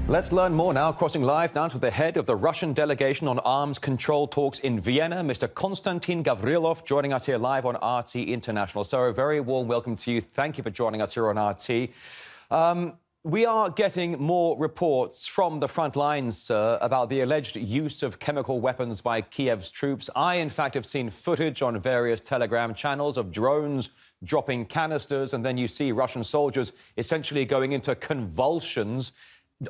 Let's learn more now. Crossing live now to the head of the Russian delegation on arms control talks in Vienna, Mr. Konstantin Gavrilov, joining us here live on RT International. So a very warm welcome to you. Thank you for joining us here on RT. We are getting more reports from the front lines about the alleged use of chemical weapons by Kiev's troops. I, in fact, have seen footage on various Telegram channels of drones dropping canisters, and then you see Russian soldiers essentially going into convulsions.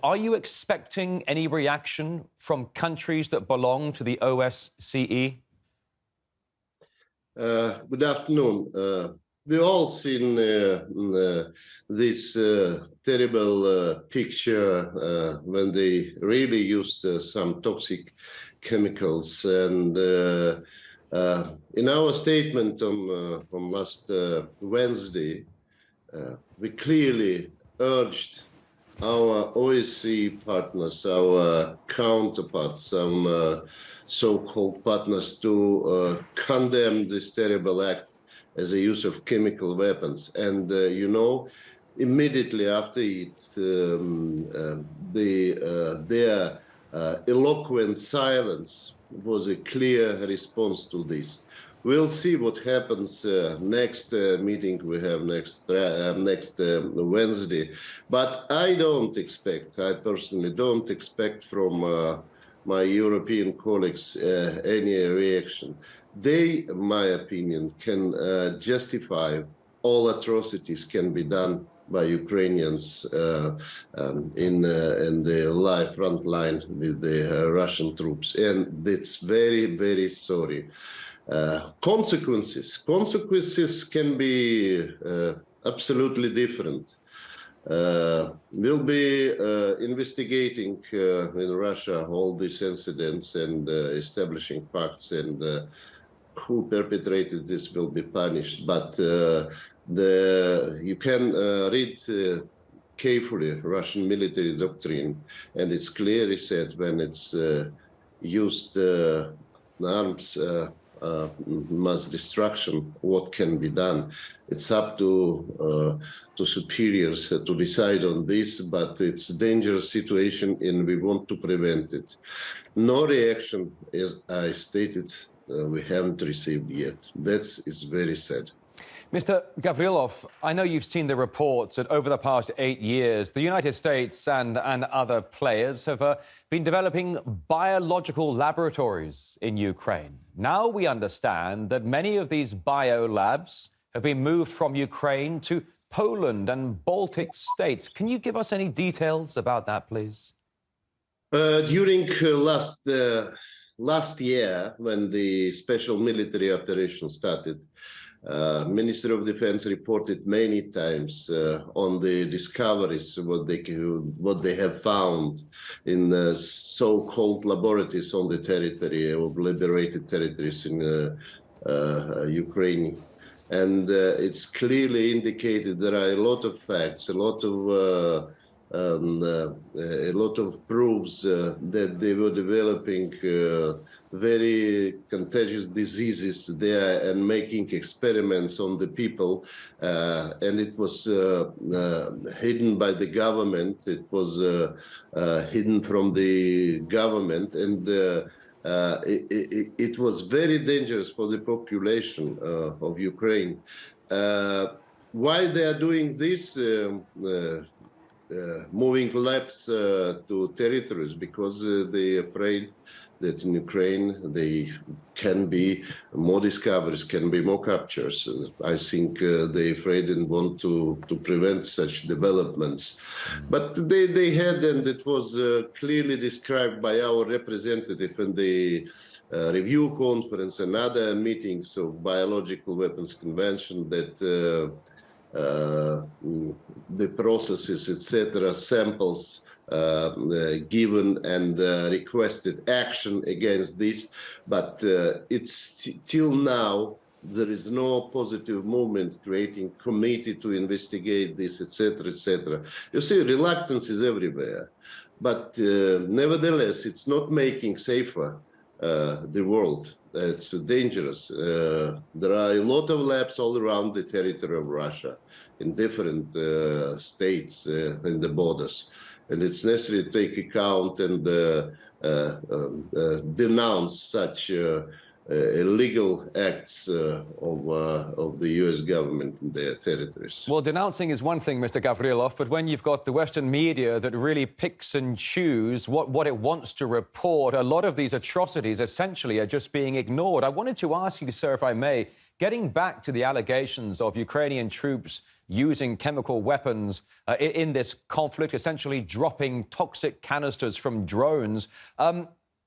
Are you expecting any reaction from countries that belong to the OSCE? Good afternoon. We've all seen this terrible picture when they really used some toxic chemicals. And in our statement on last Wednesday, we clearly urged our OSCE partners, our counterparts, some so-called partners, to condemn this terrible act as a use of chemical weapons. And, immediately after it, their eloquent silence was a clear response to this. We'll see what happens next meeting we have next Wednesday. But I personally don't expect from my European colleagues any reaction. They, in my opinion, can justify all atrocities can be done by Ukrainians in the live front line with the Russian troops. And it's very, very sorry. Consequences can be absolutely different. We'll be investigating in Russia all these incidents and establishing facts, and who perpetrated this will be punished. But you can read carefully Russian military doctrine, and it's clearly said when it's used arms mass destruction, what can be done. It's up to superiors to decide on this, but it's a dangerous situation and we want to prevent it. No reaction, as I stated, we haven't received yet. It's very sad. Mr. Gavrilov, I know you've seen the reports that over the past 8 years, the United States and other players have been developing biological laboratories in Ukraine. Now we understand that many of these biolabs have been moved from Ukraine to Poland and Baltic states. Can you give us any details about that, please? During last year, when the special military operation started, Minister of Defense reported many times on the discoveries, what they have found in so-called laboratories on the territory of liberated territories in Ukraine. And it's clearly indicated there are a lot of facts, a lot of proofs that they were developing very contagious diseases there and making experiments on the people. And it was hidden by the government. It was hidden from the government. And it was very dangerous for the population of Ukraine. Why they are doing this? Moving labs to territories, because they're afraid that in Ukraine they can be more discoveries, can be more captures. I think they're afraid and want to prevent such developments. But they had, and it was clearly described by our representative in the review conference and other meetings of Biological Weapons Convention, that the processes, etc., samples given and requested action against this, but it's till now there is no positive movement creating committee to investigate this, etc., etc. You see, reluctance is everywhere, but nevertheless, it's not making safer the world. It's dangerous. There are a lot of labs all around the territory of Russia in different states in the borders. and it's necessary to take account and denounce such illegal acts of the U.S. government in their territories. Well, denouncing is one thing, Mr. Gavrilov, but when you've got the Western media that really picks and chooses what it wants to report, a lot of these atrocities essentially are just being ignored. I wanted to ask you, sir, if I may, getting back to the allegations of Ukrainian troops using chemical weapons in this conflict, essentially dropping toxic canisters from drones,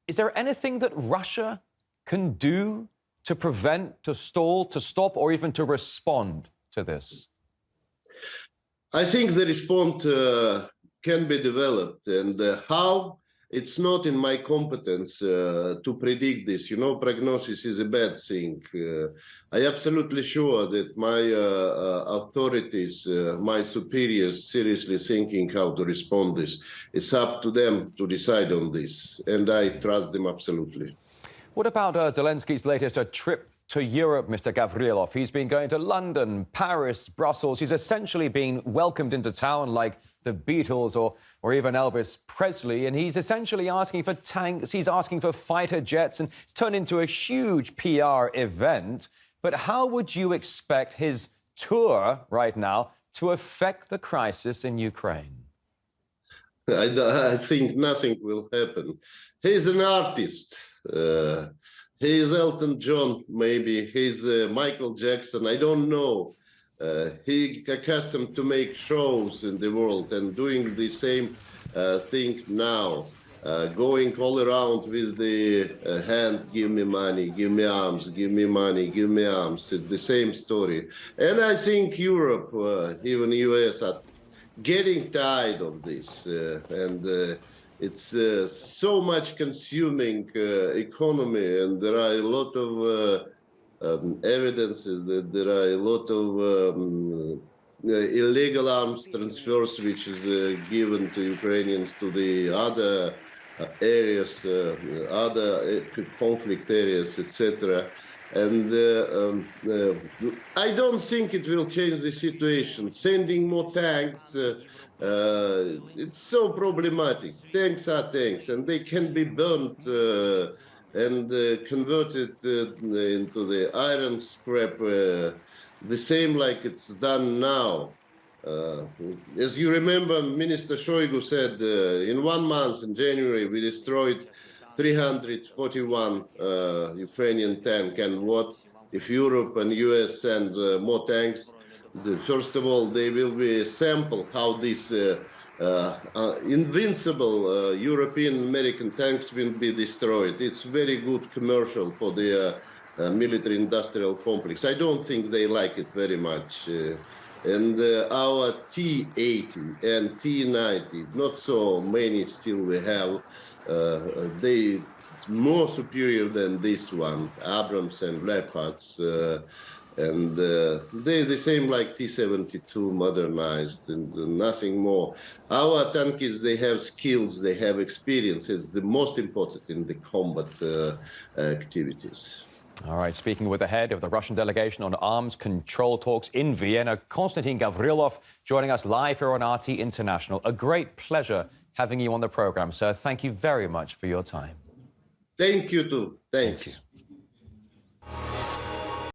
is there anything that Russia can do to prevent, to stall, to stop, or even to respond to this? I think the response can be developed, and how, it's not in my competence to predict this. You know, prognosis is a bad thing. I'm absolutely sure that my authorities, my superiors, seriously thinking how to respond this. It's up to them to decide on this, and I trust them absolutely. What about Zelensky's latest trip to Europe, Mr. Gavrilov? He's been going to London, Paris, Brussels. He's essentially been welcomed into town like the Beatles or even Elvis Presley. And he's essentially asking for tanks, he's asking for fighter jets, and it's turned into a huge PR event. But how would you expect his tour right now to affect the crisis in Ukraine? I think nothing will happen. He's an artist. He is Elton John, maybe. He's Michael Jackson. I don't know. He accustomed to make shows in the world and doing the same thing now. Going all around with the hand, give me money, give me arms, give me money, give me arms. It's the same story. And I think Europe, even US, are getting tired of this. It's so much consuming economy, and there are a lot of evidences that there are a lot of illegal arms transfers which is given to Ukrainians to the other areas, other conflict areas, etc. And I don't think it will change the situation. Sending more tanks, it's so problematic. Tanks are tanks, and they can be burnt and converted into the iron scrap, the same like it's done now. As you remember, Minister Shoigu said in 1 month, in January, we destroyed 341 Ukrainian tanks. And what if Europe and US send more tanks? First of all, they will be a sample how these invincible European American tanks will be destroyed. It's very good commercial for the military industrial complex. I don't think they like it very much. And our T-80 and T-90, not so many still we have. They more superior than this one, Abrams and Leopards. And they're the same like T-72 modernized and nothing more. Our tankies, they have skills, they have experience. It's the most important in the combat activities. All right, speaking with the head of the Russian delegation on arms control talks in Vienna, Konstantin Gavrilov, joining us live here on RT International. A great pleasure having you on the program, sir. Thank you very much for your time. Thank you, too. Thanks. Thank you.